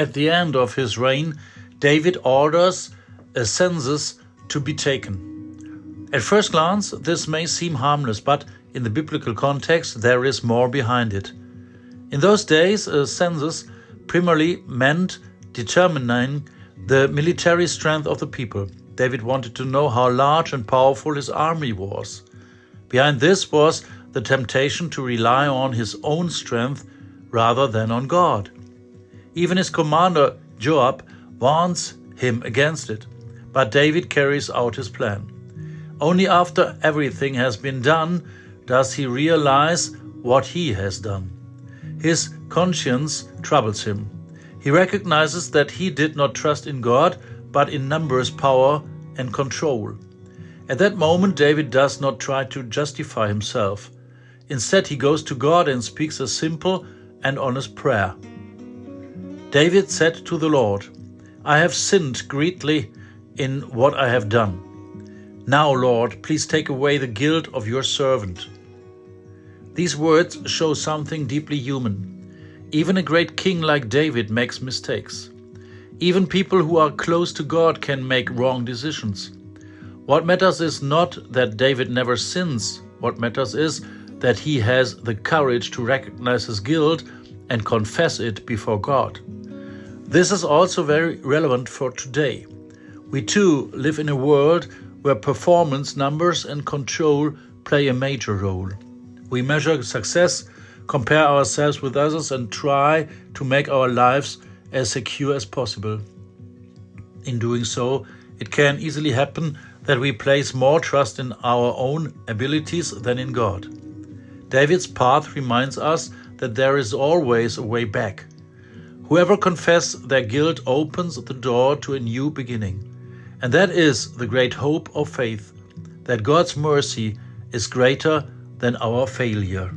At the end of his reign, David orders a census to be taken. At first glance, this may seem harmless, but in the biblical context, there is more behind it. In those days, a census primarily meant determining the military strength of the people. David wanted to know how large and powerful his army was. Behind this was the temptation to rely on his own strength rather than on God. Even his commander, Joab, warns him against it, but David carries out his plan. Only after everything has been done does he realize what he has done. His conscience troubles him. He recognizes that he did not trust in God, but in numbers, power, and control. At that moment, David does not try to justify himself. Instead, he goes to God and speaks a simple and honest prayer. David said to the Lord, "I have sinned greatly in what I have done. Now, Lord, please take away the guilt of your servant." These words show something deeply human. Even a great king like David makes mistakes. Even people who are close to God can make wrong decisions. What matters is not that David never sins. What matters is that he has the courage to recognize his guilt and confess it before God. This is also very relevant for today. We too live in a world where performance, numbers, and control play a major role. We measure success, compare ourselves with others, and try to make our lives as secure as possible. In doing so, it can easily happen that we place more trust in our own abilities than in God. David's path reminds us that there is always a way back. Whoever confesses their guilt opens the door to a new beginning. And that is the great hope of faith, that God's mercy is greater than our failure.